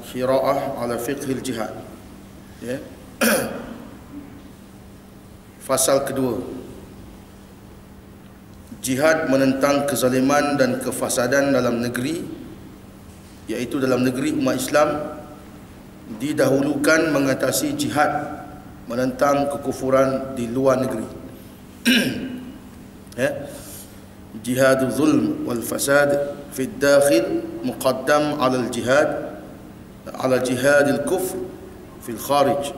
Qiraah ala fiqhil jihad. Ya. Fasal kedua, jihad menentang kezaliman dan kefasadan dalam negeri, iaitu dalam negeri umat Islam didahulukan mengatasi jihad menentang kekufuran di luar negeri. Ya. Jihadul zulm wal fasad fi dakhil muqaddam ala al-jihad ala jihadil kufr fil kharij.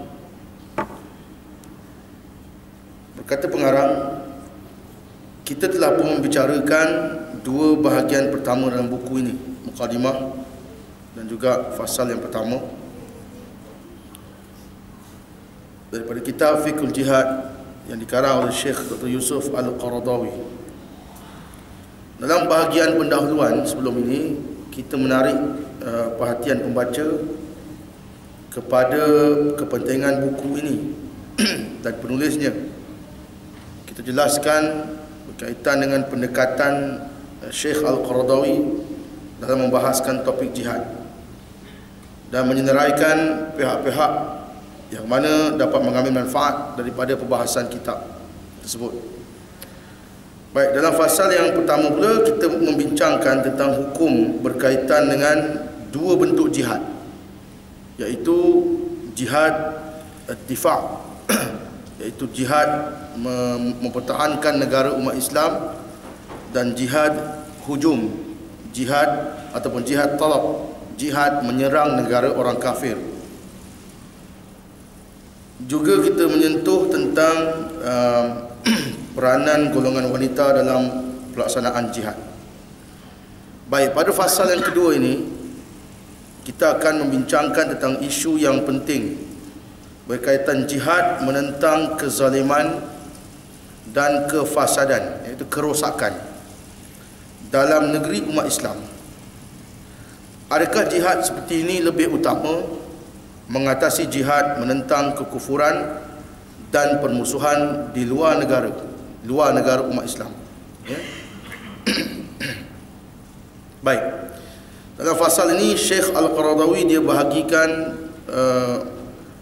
Berkata pengarang, kita telah pun membicarakan dua bahagian pertama dalam buku ini, mukadimah dan juga fasal yang pertama daripada kitab Fiqhul Jihad yang dikarang oleh Syekh Dr. Yusuf Al-Qaradawi. Dalam bahagian pendahuluan sebelum ini, kita menarik perhatian pembaca kepada kepentingan buku ini dan penulisnya. Kita jelaskan berkaitan dengan pendekatan Syekh Al-Qaradawi dalam membahaskan topik jihad dan menyenaraikan pihak-pihak yang mana dapat mengambil manfaat daripada pembahasan kitab tersebut. Baik, dalam fasal yang pertama pula kita membincangkan tentang hukum berkaitan dengan dua bentuk jihad, iaitu jihad ad-difa', iaitu jihad mempertahankan negara umat Islam, dan jihad hujum, jihad ataupun jihad talab, jihad menyerang negara orang kafir. Juga kita menyentuh tentang peranan golongan wanita dalam pelaksanaan jihad. Baik, pada fasal yang kedua ini kita akan membincangkan tentang isu yang penting berkaitan jihad menentang kezaliman dan kefasadan, iaitu kerosakan dalam negeri umat Islam. Adakah jihad seperti ini lebih utama mengatasi jihad menentang kekufuran dan permusuhan di luar negara umat Islam? Ya. Baik, dalam fasal ini Syekh Al-Qaradawi dia bahagikan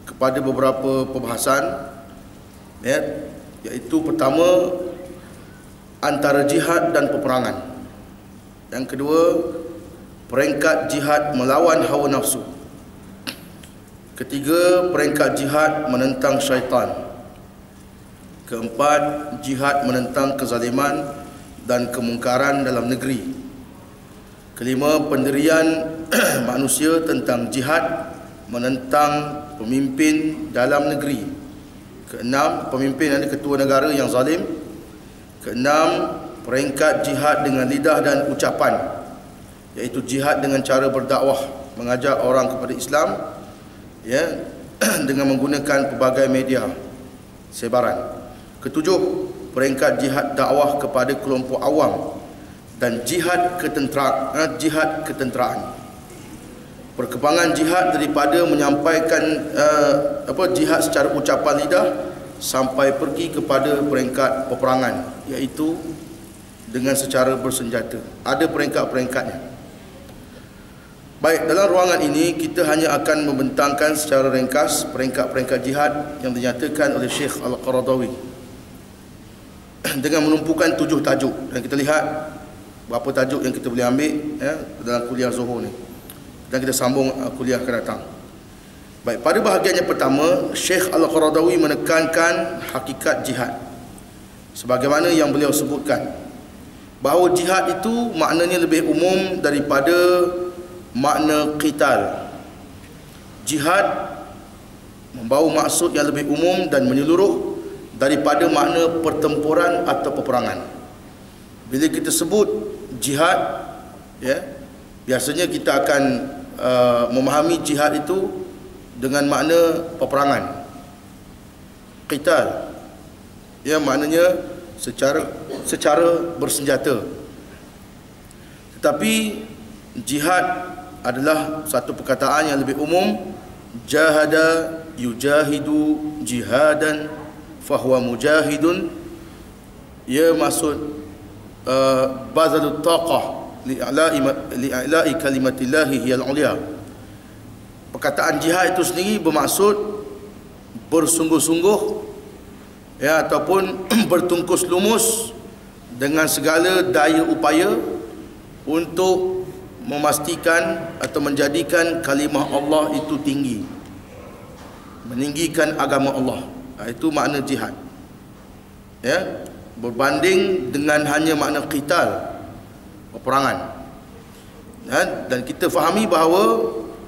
kepada beberapa pembahasan, ya, iaitu pertama antara jihad dan peperangan, yang kedua peringkat jihad melawan hawa nafsu, ketiga peringkat jihad menentang syaitan, keempat jihad menentang kezaliman dan kemungkaran dalam negeri, kelima pendirian manusia tentang jihad menentang pemimpin dalam negeri, keenam pemimpin dan ketua negara yang zalim, keenam peringkat jihad dengan lidah dan ucapan, iaitu jihad dengan cara berdakwah, mengajak orang kepada Islam, ya, dengan menggunakan pelbagai media sebaran. Ketujuh, peringkat jihad dakwah kepada kelompok awam dan jihad ketenteraan. Perkembangan jihad daripada menyampaikan jihad secara ucapan lidah sampai pergi kepada peringkat peperangan, iaitu dengan secara bersenjata. Ada peringkat-peringkatnya. Baik, dalam ruangan ini kita hanya akan membentangkan secara ringkas peringkat-peringkat jihad yang dinyatakan oleh Syekh Al-Qaradawi dengan menumpukan 7 tajuk, dan kita lihat berapa tajuk yang kita boleh ambil, ya, dalam kuliah Zuhur ni, dan kita sambung kuliah akan datang. Baik, pada bahagian yang pertama Syekh Al-Qaradawi menekankan hakikat jihad sebagaimana yang beliau sebutkan, bahawa jihad itu maknanya lebih umum daripada makna qital. Jihad membawa maksud yang lebih umum dan menyeluruh daripada makna pertempuran atau peperangan. Bila kita sebut jihad, ya, biasanya kita akan memahami jihad itu dengan makna peperangan, qital, ya, maknanya secara bersenjata. Tetapi jihad adalah satu perkataan yang lebih umum. Jahada yujahidu jihadan fahuwa mujahidun, ia maksud bazalut taqah li'ala'i kalimatillahi hiyal ulia, Perkataan jihad itu sendiri bermaksud bersungguh-sungguh, ya, ataupun bertungkus lumus dengan segala daya upaya untuk memastikan atau menjadikan kalimah Allah itu tinggi, meninggikan agama Allah. Itu makna jihad, ya, berbanding dengan hanya makna qital, peperangan. Dan kita fahami bahawa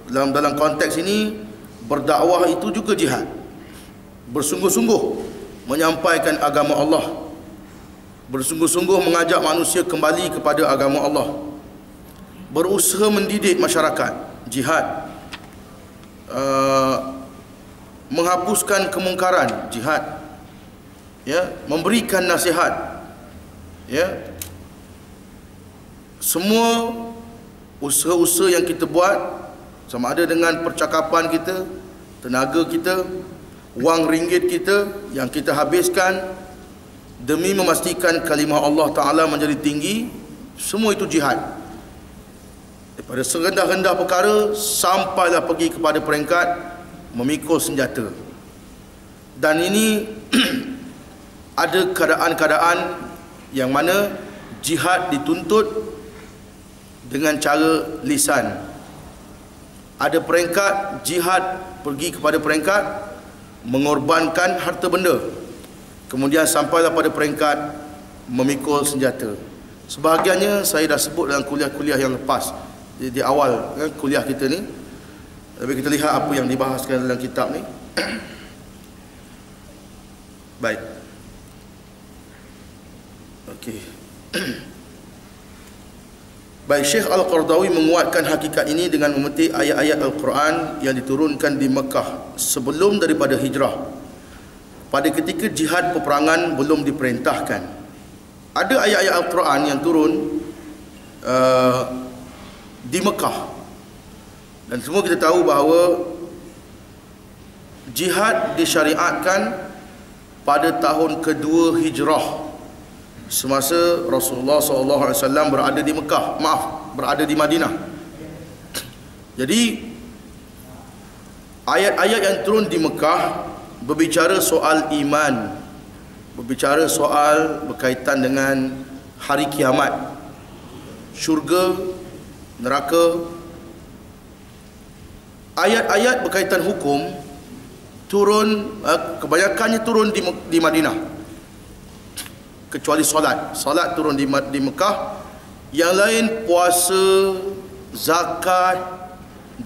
dalam konteks ini berdakwah itu juga jihad, bersungguh-sungguh menyampaikan agama Allah, bersungguh-sungguh mengajak manusia kembali kepada agama Allah, berusaha mendidik masyarakat, jihad, menghapuskan kemungkaran, jihad, ya, memberikan nasihat, ya. Semua usaha-usaha yang kita buat, sama ada dengan percakapan kita, tenaga kita, wang ringgit kita yang kita habiskan demi memastikan kalimah Allah Ta'ala menjadi tinggi, semua itu jihad. Daripada serendah-rendah perkara sampailah pergi kepada peringkat memikul senjata. Dan ini ada keadaan-keadaan yang mana jihad dituntut dengan cara lisan. Ada peringkat jihad pergi kepada peringkat mengorbankan harta benda, kemudian sampailah pada peringkat memikul senjata. Sebahagiannya saya dah sebut dalam kuliah-kuliah yang lepas, di awal kan, kuliah kita ni. Tapi kita lihat apa yang dibahaskan dalam kitab ni. Baik. Okey. Baik, Syekh Al-Qaradawi menguatkan hakikat ini dengan memetik ayat-ayat Al-Quran yang diturunkan di Mekah sebelum daripada hijrah, pada ketika jihad peperangan belum diperintahkan. Ada ayat-ayat Al-Quran yang turun di Mekah, dan semua kita tahu bahawa jihad disyariatkan pada tahun kedua hijrah, semasa Rasulullah SAW berada di Mekah, berada di Madinah. Jadi ayat-ayat yang turun di Mekah berbicara soal iman, berbicara soal berkaitan dengan hari kiamat, syurga, neraka. Ayat-ayat berkaitan hukum turun, kebanyakannya turun di Madinah, kecuali solat turun di Mekah. Yang lain puasa, zakat,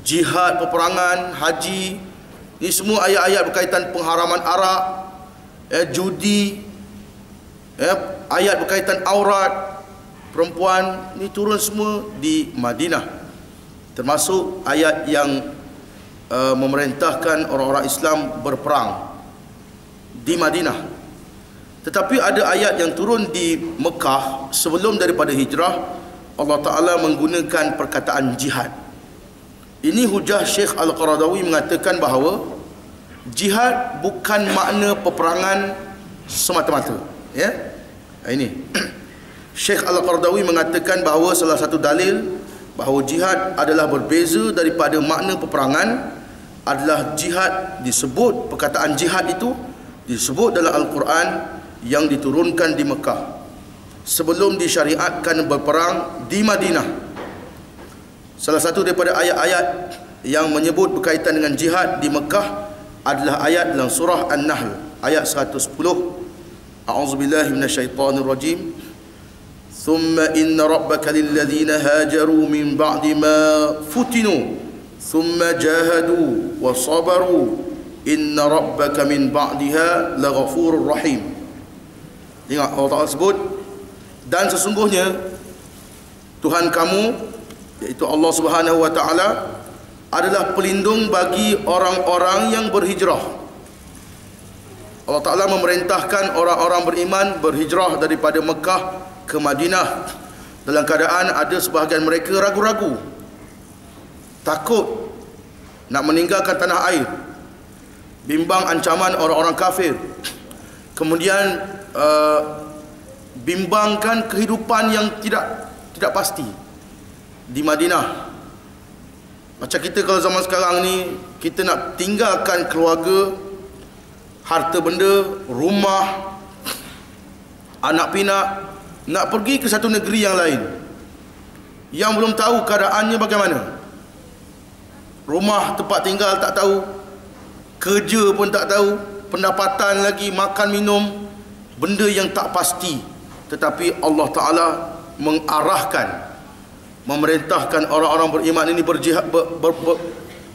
jihad peperangan, haji, ini semua ayat-ayat berkaitan pengharaman arak, judi, ayat berkaitan aurat perempuan, ini turun semua di Madinah. Termasuk ayat yang memerintahkan orang-orang Islam berperang di Madinah. Tetapi ada ayat yang turun di Mekah sebelum daripada hijrah, Allah Ta'ala menggunakan perkataan jihad. Ini hujah Syekh Al-Qaradawi mengatakan bahawa jihad bukan makna peperangan semata-mata, ya. Ini Syekh Al-Qaradawi mengatakan bahawa salah satu dalil bahawa jihad adalah berbeza daripada makna peperangan adalah jihad disebut, perkataan jihad itu disebut dalam Al-Quran yang diturunkan di Mekah sebelum disyariatkan berperang di Madinah. Salah satu daripada ayat-ayat yang menyebut berkaitan dengan jihad di Mekah adalah ayat dalam surah An-Nahl ayat 110. A'udzubillahi minasyaitonirrajim. Thumma inna rabbaka lilladzina hajaru min ba'di ma futinu thumma jahadu wa sabaru inna rabbaka min ba'diha laghafurur rahim. Tengok Allah Ta'ala sebut, dan sesungguhnya Tuhan kamu, iaitu Allah Subhanahu wa Ta'ala, adalah pelindung bagi orang-orang yang berhijrah. Allah Ta'ala memerintahkan orang-orang beriman berhijrah daripada Mekah ke Madinah dalam keadaan ada sebahagian mereka ragu-ragu, takut nak meninggalkan tanah air, bimbang ancaman orang-orang kafir, kemudian bimbangkan kehidupan yang tidak pasti di Madinah. Macam kita kalau zaman sekarang ni, kita nak tinggalkan keluarga, harta benda, rumah, anak pinak, nak pergi ke satu negeri yang lain yang belum tahu keadaannya bagaimana. Rumah, tempat tinggal tak tahu, kerja pun tak tahu, pendapatan lagi, makan minum, benda yang tak pasti. Tetapi Allah Ta'ala mengarahkan, memerintahkan orang-orang beriman ini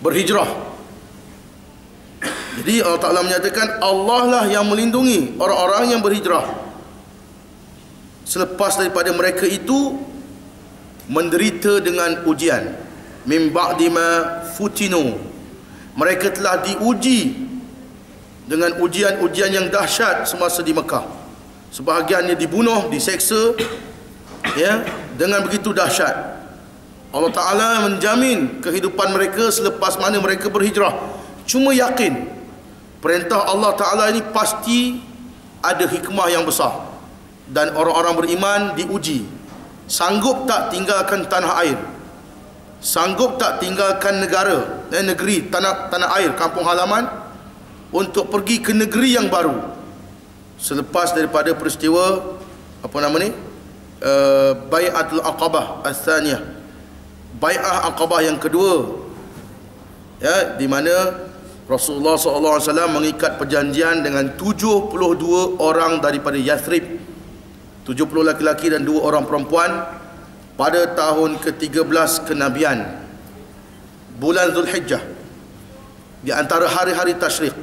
berhijrah. Jadi Allah Ta'ala menyatakan Allah lah yang melindungi orang-orang yang berhijrah selepas daripada mereka itu menderita dengan ujian. Min ba'di ma futinu, mereka telah diuji dengan ujian-ujian yang dahsyat semasa di Mekah. Sebahagiannya dibunuh, diseksa, ya, dengan begitu dahsyat. Allah Ta'ala menjamin kehidupan mereka selepas mana mereka berhijrah. Cuma yakin perintah Allah Ta'ala ini pasti ada hikmah yang besar. Dan orang-orang beriman diuji. Sanggup tak tinggalkan tanah air, sanggup tak tinggalkan negara, negeri, tanah air, kampung halaman, untuk pergi ke negeri yang baru selepas daripada peristiwa apa nama ni, Bai'atul Aqabah Ats-Tsaniyah, Bai'ah Aqabah yang kedua, ya, di mana Rasulullah SAW mengikat perjanjian dengan 72 orang daripada Yathrib, 70 laki-laki dan 2 orang perempuan, pada tahun ke-13 kenabian, bulan Zulhijjah, di antara hari-hari tasyrik.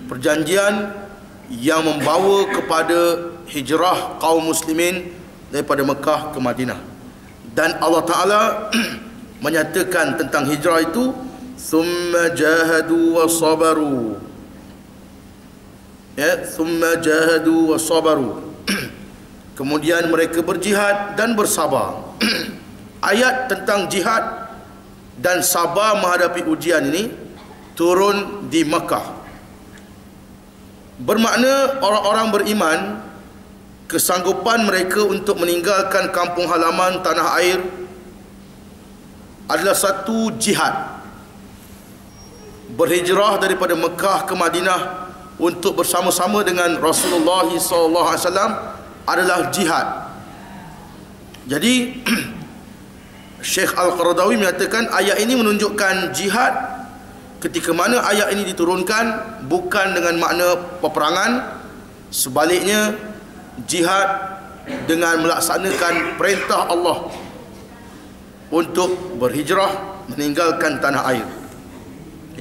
Perjanjian yang membawa kepada hijrah kaum muslimin daripada Mekah ke Madinah. Dan Allah Ta'ala menyatakan tentang hijrah itu, thumma jahadu wa sabaru, ya, thumma jahadu wa sabaru, kemudian mereka berjihad dan bersabar. Ayat tentang jihad dan sabar menghadapi ujian ini turun di Makkah. Bermakna orang-orang beriman, kesanggupan mereka untuk meninggalkan kampung halaman, tanah air, adalah satu jihad. Berhijrah daripada Mekah ke Madinah untuk bersama-sama dengan Rasulullah SAW adalah jihad. Jadi Syekh Al-Qaradawi menyatakan ayat ini menunjukkan jihad. Ketika mana ayat ini diturunkan bukan dengan makna peperangan, sebaliknya jihad dengan melaksanakan perintah Allah untuk berhijrah, meninggalkan tanah air,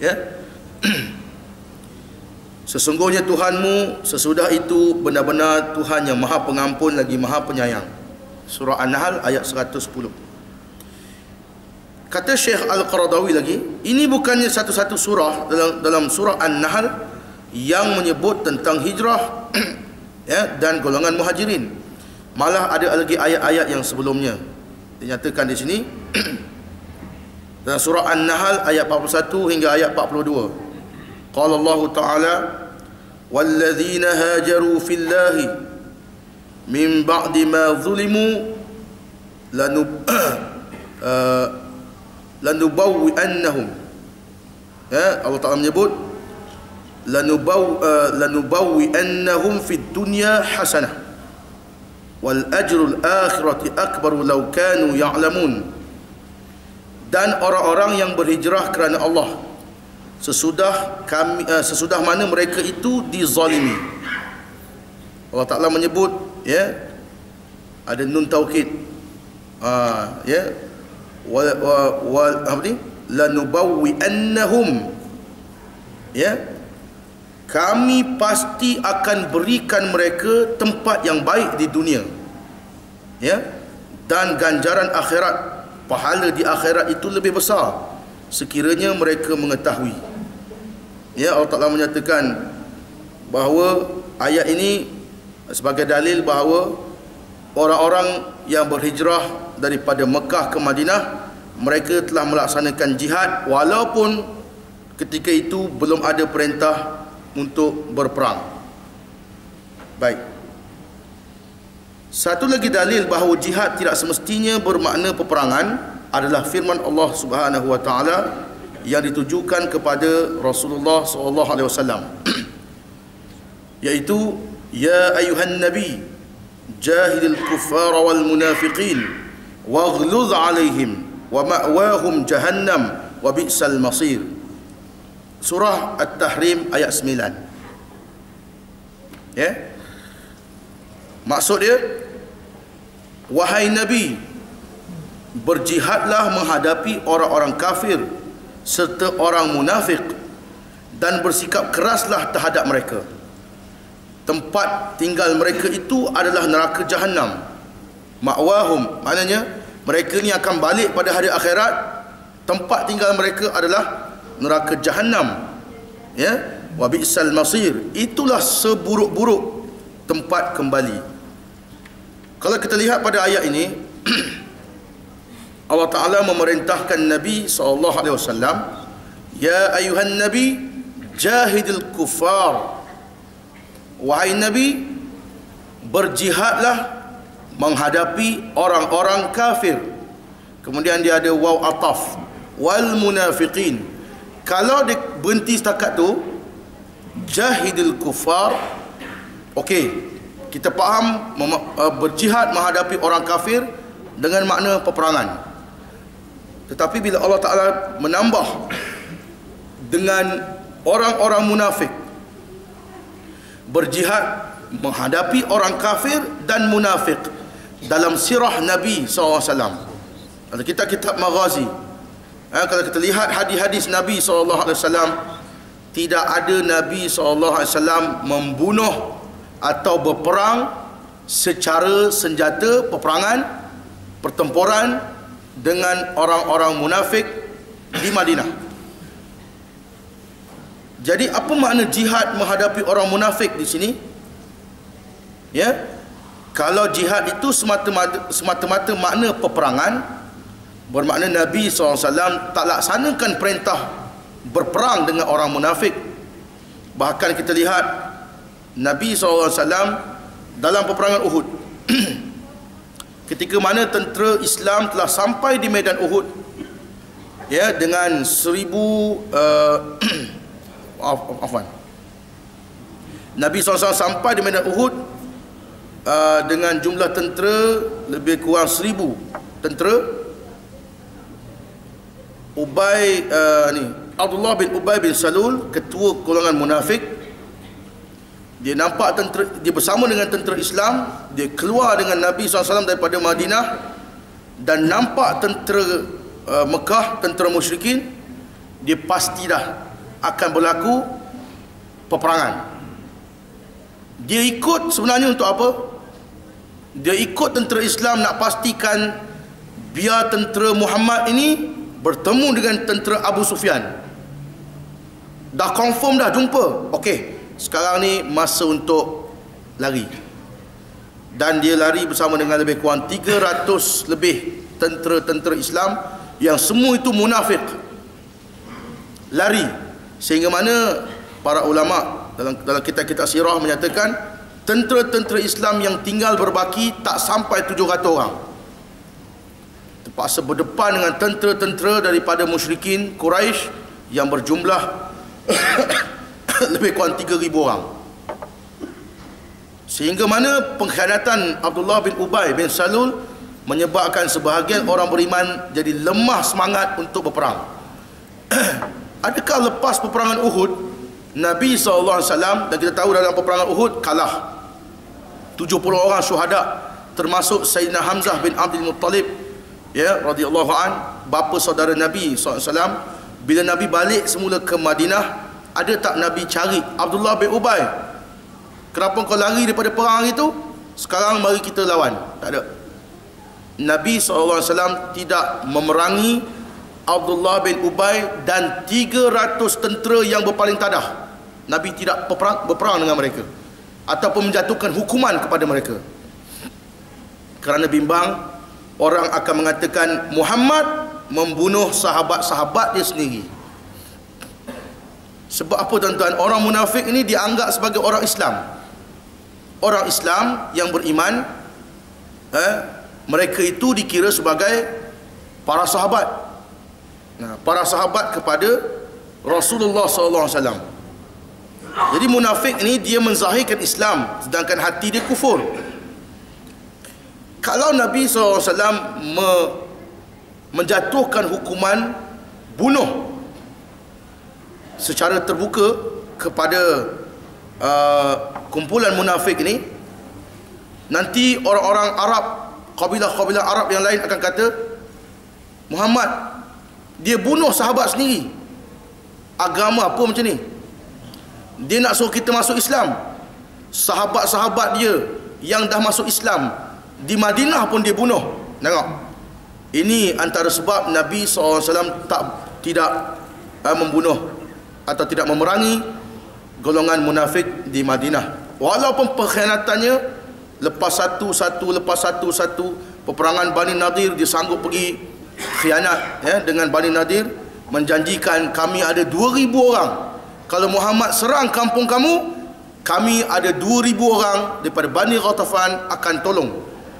ya. Sesungguhnya Tuhanmu sesudah itu benar-benar Tuhan yang Maha Pengampun lagi Maha Penyayang. Surah An-Nahl ayat 110. Kata Syekh Al-Qaradawi lagi, ini bukannya satu-satu surah dalam surah An-Nahl yang menyebut tentang hijrah ya, dan golongan muhajirin. Malah ada lagi ayat-ayat yang sebelumnya dinyatakan di sini. Dalam surah An-Nahl ayat 41 hingga ayat 42. Qala Allah Ta'ala, walladzina hajaru fillahi min ba'di ma zulimu lanubawwi'annahum, ya, Allah Ta'ala menyebut lanubawwi'annahum fid dunya hasanah wal ajrul akhirati akbaru law kanu ya'lamun. Dan orang-orang yang berhijrah kerana Allah sesudah mana mereka itu dizalimi. Allah Ta'ala menyebut, ya, ada nun taukid, ya, apa ni, lanubawwi'annahum, ya, kami pasti akan berikan mereka tempat yang baik di dunia, ya, dan ganjaran akhirat, pahala di akhirat itu lebih besar sekiranya mereka mengetahui. Ya, Allah Ta'ala menyatakan bahawa ayat ini sebagai dalil bahawa orang-orang yang berhijrah daripada Mekah ke Madinah, mereka telah melaksanakan jihad walaupun ketika itu belum ada perintah untuk berperang. Baik. Satu lagi dalil bahawa jihad tidak semestinya bermakna peperangan adalah firman Allah Subhanahu wa taala yang ditujukan kepada Rasulullah sallallahu alaihi wasallam, yaitu ya ayuhan nabi jahidil kuffara wal munafiqin waghluz alaihim wa ma'wahum jahannam wa bi'sal masir. Surah At-Tahrim ayat 9. Ya. Maksud dia, wahai Nabi, berjihadlah menghadapi orang-orang kafir serta orang munafik dan bersikap keraslah terhadap mereka. Tempat tinggal mereka itu adalah neraka Jahannam. Ma'wahum, maknanya mereka ni akan balik pada hari akhirat. Tempat tinggal mereka adalah neraka Jahannam. Ya, wa bi'sal masir, itulah seburuk-buruk tempat kembali. Kalau kita lihat pada ayat ini, Allah Ta'ala memerintahkan Nabi SAW, ya ayuhan Nabi jahidil kuffar, wahai Nabi, berjihadlah menghadapi orang-orang kafir. Kemudian dia ada waw ataf, wal munafiqin. Kalau dia berhenti setakat tu, jahidil kuffar, okey, kita faham berjihad menghadapi orang kafir dengan makna peperangan. Tetapi bila Allah Ta'ala menambah dengan orang-orang munafik, berjihad menghadapi orang kafir dan munafik dalam sirah Nabi SAW. Kalau kita kitab Maghazi, kalau kita lihat hadis-hadis Nabi SAW, tidak ada Nabi SAW membunuh atau berperang secara senjata peperangan, pertempuran dengan orang-orang munafik di Madinah. Jadi apa makna jihad menghadapi orang munafik di sini? Ya, kalau jihad itu semata-mata makna peperangan, bermakna Nabi SAW tak laksanakan perintah berperang dengan orang munafik. Bahkan kita lihat Nabi SAW dalam peperangan Uhud, ketika mana tentera Islam telah sampai di medan Uhud, ya, dengan 1000 Nabi SAW sampai di medan Uhud dengan jumlah tentera lebih kurang 1000 tentera. Abdullah bin Ubay bin Salul, ketua golongan munafik, dia nampak tentera, dia bersama dengan tentera Islam, dia keluar dengan Nabi SAW daripada Madinah dan nampak tentera Mekah, tentera musyrikin, dia pasti dah akan berlaku peperangan. Dia ikut sebenarnya untuk apa? Dia ikut tentera Islam nak pastikan biar tentera Muhammad ini bertemu dengan tentera Abu Sufyan. Dah confirm dah jumpa. Okey, sekarang ni masa untuk lari. Dan dia lari bersama dengan lebih kurang 300 lebih tentera-tentera Islam yang semua itu munafik. Lari. Sehingga mana para ulama dalam kitab-kitab sirah menyatakan tentera-tentera Islam yang tinggal berbaki tak sampai 700 orang. Terpaksa berdepan dengan tentera-tentera daripada musyrikin Quraisy yang berjumlah lebih kurang 3,000 orang. Sehingga mana pengkhianatan Abdullah bin Ubay bin Salul menyebabkan sebahagian orang beriman jadi lemah semangat untuk berperang. Adakah lepas peperangan Uhud, Nabi SAW, dan kita tahu dalam peperangan Uhud kalah 70 orang syuhada, termasuk Sayyidina Hamzah bin Abdul Muttalib, ya, radhiyallahu an, bapa saudara Nabi SAW. Bila Nabi balik semula ke Madinah, ada tak Nabi cari Abdullah bin Ubay? Kenapa kau lari daripada perang itu? Sekarang mari kita lawan. Tak ada. Nabi SAW tidak memerangi Abdullah bin Ubay dan 300 tentera yang berpaling tadah. Nabi tidak berperang dengan mereka ataupun menjatuhkan hukuman kepada mereka, kerana bimbang orang akan mengatakan Muhammad membunuh sahabat-sahabat dia sendiri. Sebab apa tuan-tuan? Orang munafik ini dianggap sebagai orang Islam. Orang Islam yang beriman, mereka itu dikira sebagai para sahabat. Nah, para sahabat kepada Rasulullah sallallahu alaihi wasallam. Jadi munafik ni dia menzahirkan Islam sedangkan hati dia kufur. Kalau Nabi SAW menjatuhkan hukuman bunuh secara terbuka kepada kumpulan munafik ini, nanti orang-orang Arab, kabilah-kabilah Arab yang lain akan kata, Muhammad dia bunuh sahabat sendiri. Agama apa macam ni? Dia nak suruh kita masuk Islam. Sahabat-sahabat dia yang dah masuk Islam di Madinah pun dia bunuh. Tengok, ini antara sebab Nabi SAW tidak membunuh atau tidak memerangi golongan munafik di Madinah. Walaupun pengkhianatannya lepas satu peperangan Bani Nadir, dia sanggup pergi khianat dengan Bani Nadir, menjanjikan kami ada 2,000 orang. Kalau Muhammad serang kampung kamu, kami ada 2,000 orang daripada Bani Ghatafan akan tolong.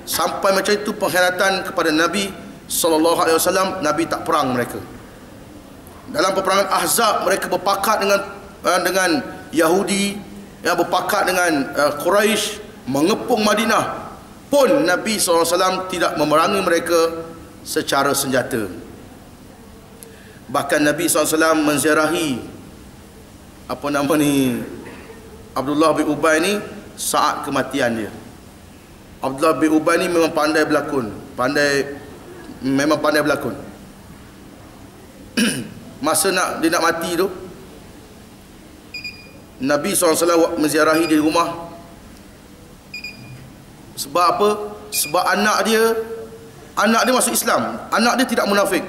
Sampai macam itu pengkhianatan kepada Nabi SAW, Nabi tak perang mereka. Dalam peperangan Ahzab, mereka berpakat dengan Yahudi, berpakat dengan Quraisy, mengepung Madinah. Pun Nabi SAW tidak memerangi mereka secara senjata. Bahkan Nabi SAW menziarahi Abdullah bin Ubay ni saat kematian dia. Abdullah bin Ubay ni memang pandai berlakon, memang pandai berlakon. Masa dia nak mati tu, Nabi SAW menziarahi dia di rumah. Sebab apa? Sebab anak dia masuk Islam. Anak dia tidak munafik.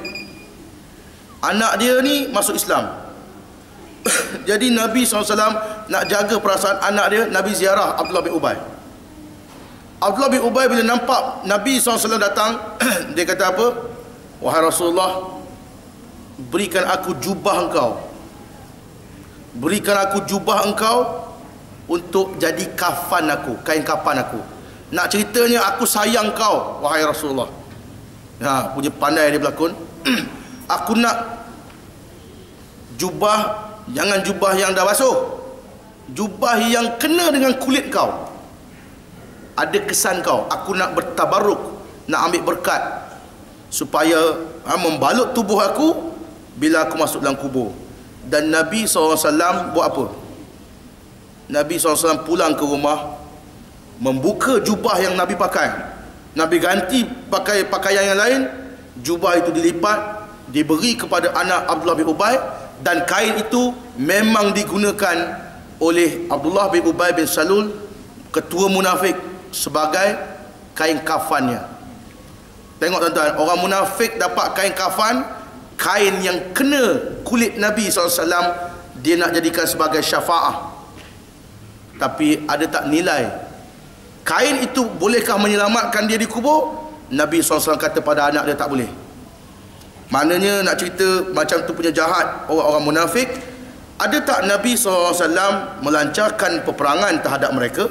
Anak dia ni masuk Islam. Jadi Nabi SAW nak jaga perasaan anak dia, Nabi ziarah Abdullah bin Ubay. Abdullah bin Ubay bila nampak Nabi SAW datang, dia kata apa? Wahai Rasulullah, berikan aku jubah engkau. Berikan aku jubah engkau untuk jadi kafan aku, kain kafan aku. Nak ceritanya aku sayang kau, wahai Rasulullah. Punya pandai dia berlakon. Aku nak jubah, jangan jubah yang dah basuh, jubah yang kena dengan kulit kau, ada kesan kau. Aku nak bertabaruk, nak ambil berkat, supaya membalut tubuh aku bila aku masuk dalam kubur. Dan Nabi SAW buat apa? Nabi SAW pulang ke rumah, membuka jubah yang Nabi pakai. Nabi ganti pakai pakaian yang lain. Jubah itu dilipat, diberi kepada anak Abdullah bin Ubay, dan kain itu memang digunakan oleh Abdullah bin Ubay bin Salul, ketua munafik, sebagai kain kafannya. Tengok tuan-tuan, orang munafik dapat kain kafan, kain yang kena kulit Nabi SAW, dia nak jadikan sebagai syafa'ah. Tapi ada tak nilai? Kain itu bolehkah menyelamatkan dia di kubur? Nabi SAW kata pada anak dia tak boleh. Maknanya nak cerita macam tu punya jahat orang-orang munafik. Ada tak Nabi SAW melancarkan peperangan terhadap mereka?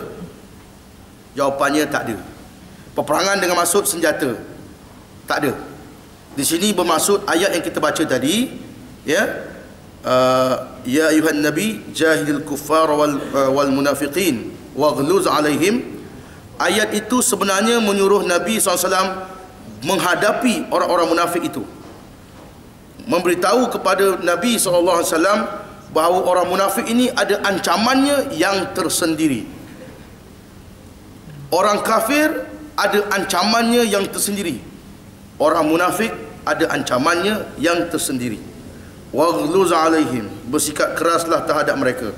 Jawapannya tak ada. Peperangan dengan maksud senjata, tak ada. Di sini bermaksud ayat yang kita baca tadi, ya ayuhan nabi jahidil kuffar wal munafiqin waghluz alaihim. Ayat itu sebenarnya menyuruh Nabi SAW menghadapi orang-orang munafik itu, memberitahu kepada Nabi SAW bahawa orang munafik ini ada ancamannya yang tersendiri. Orang kafir ada ancamannya yang tersendiri, orang munafik ada ancamannya yang tersendiri. Waghluz alaihim, bersikap keraslah terhadap mereka.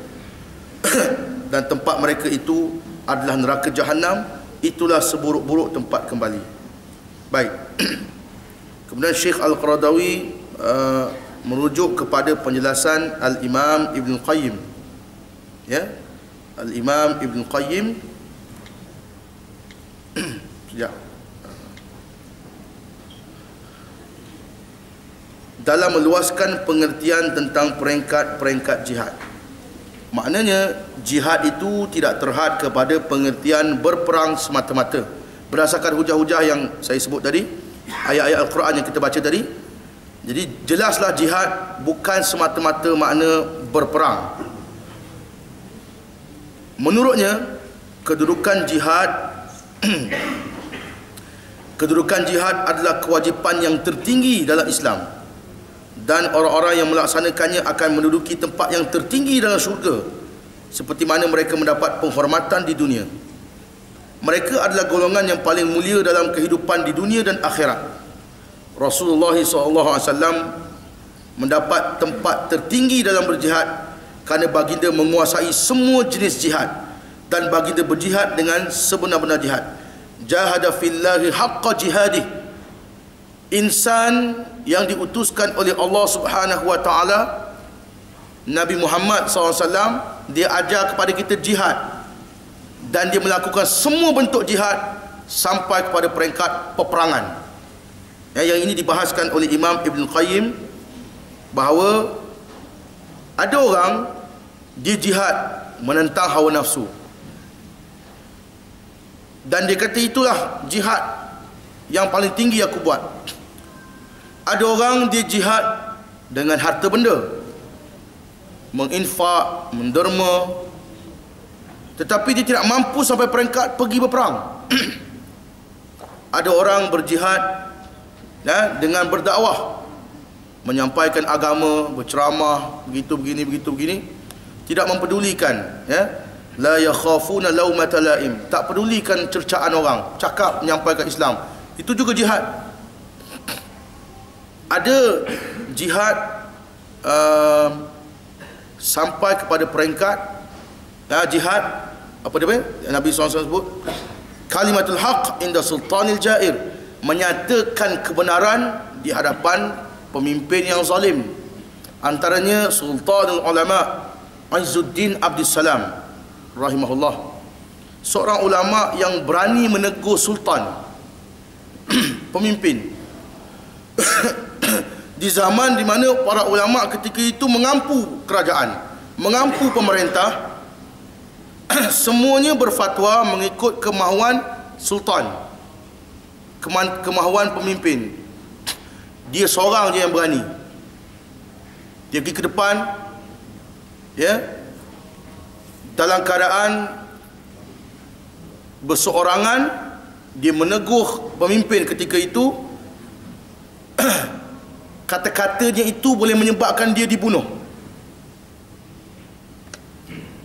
Dan tempat mereka itu adalah neraka Jahannam, itulah seburuk-buruk tempat kembali. Baik. Kemudian Syekh Al-Qaradawi merujuk kepada penjelasan Al-Imam Ibn Qayyim. Ya, Al-Imam Ibn Qayyim. Sekejap. Dalam meluaskan pengertian tentang peringkat-peringkat jihad. Maknanya jihad itu tidak terhad kepada pengertian berperang semata-mata. Berdasarkan hujah-hujah yang saya sebut tadi, ayat-ayat Al-Quran yang kita baca tadi. Jadi jelaslah jihad bukan semata-mata makna berperang. Menurutnya kedudukan jihad adalah kewajipan yang tertinggi dalam Islam, dan orang-orang yang melaksanakannya akan menduduki tempat yang tertinggi dalam syurga, seperti mana mereka mendapat penghormatan di dunia. Mereka adalah golongan yang paling mulia dalam kehidupan di dunia dan akhirat. Rasulullah SAW mendapat tempat tertinggi dalam berjihad kerana baginda menguasai semua jenis jihad, dan baginda berjihad dengan sebenar-benar jihad. Jahada fillahi haqqa jihadih. Insan yang diutuskan oleh Allah Subhanahu wa taala, Nabi Muhammad SAW, dia ajar kepada kita jihad, dan dia melakukan semua bentuk jihad sampai kepada peringkat peperangan. Yang ini dibahaskan oleh Imam Ibn Qayyim, bahawa ada orang dia jihad menentang hawa nafsu, dan dia kata itulah jihad yang paling tinggi aku buat. Ada orang dia jihad dengan harta benda, menginfak, menderma, tetapi dia tidak mampu sampai peringkat pergi berperang. Ada orang berjihad dengan berdakwah, menyampaikan agama, berceramah, begitu begini, tidak mempedulikan, la yakhafuna laumata laim, tak pedulikan cercaan orang, cakap menyampaikan Islam. Itu juga jihad. Ada jihad sampai kepada peringkat jihad apa dia Nabi SAW sebut, kalimatul haq inda sultanil jair, menyatakan kebenaran di hadapan pemimpin yang zalim. Antaranya Sultanul Ulama Izzuddin Abdus Salam rahimahullah, seorang ulama yang berani menegur sultan, pemimpin. Di zaman di mana para ulama ketika itu mengampu kerajaan, mengampu pemerintah, semuanya berfatwa mengikut kemahuan sultan, kemahuan pemimpin. Dia seorang je yang berani. Dia pergi ke depan, dalam keadaan berseorangan, dia menegur pemimpin ketika itu. Kata-katanya itu boleh menyebabkan dia dibunuh.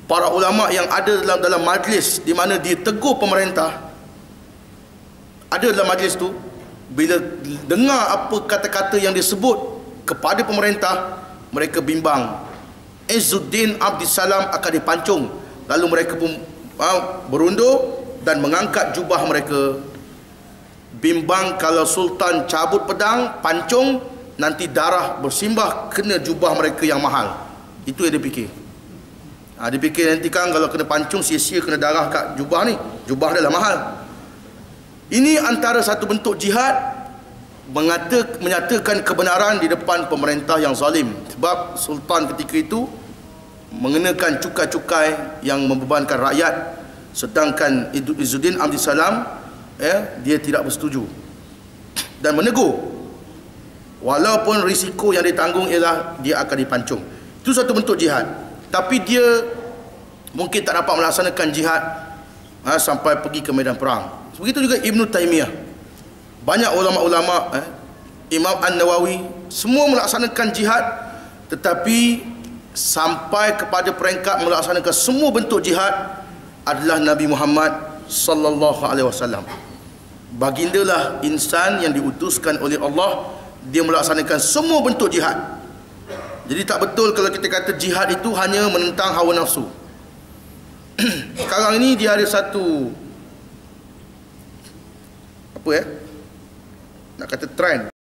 Para ulama yang ada dalam majlis di mana dia tegur pemerintah, ada dalam majlis tu, bila dengar apa kata-kata yang disebut kepada pemerintah, mereka bimbang. Izzuddin Abdus Salam akan dipancung. Lalu mereka pun berundur dan mengangkat jubah mereka. Bimbang kalau sultan cabut pedang, pancung, nanti darah bersimbah kena jubah mereka yang mahal. Itu yang dia fikir. Dia fikir nanti kan kalau kena pancung, sia-sia kena darah kat jubah ni. Jubah dah lah mahal. Ini antara satu bentuk jihad, menyatakan kebenaran di depan pemerintah yang zalim. Sebab sultan ketika itu mengenakan cukai-cukai yang membebankan rakyat, sedangkan Izzuddin Abdus Salam dia tidak bersetuju dan menegur, walaupun risiko yang ditanggung ialah dia akan dipancung. Itu satu bentuk jihad. Tapi dia mungkin tak dapat melaksanakan jihad sampai pergi ke medan perang. Begitu juga Ibn Taymiyah. Banyak ulama-ulama, Imam An-Nawawi, semua melaksanakan jihad, tetapi sampai kepada peringkat melaksanakan semua bentuk jihad adalah Nabi Muhammad sallallahu alaihi wasallam. Bagindalah insan yang diutuskan oleh Allah, dia melaksanakan semua bentuk jihad. Jadi tak betul kalau kita kata jihad itu hanya menentang hawa nafsu. Sekarang ini dia ada satu nak kata trend,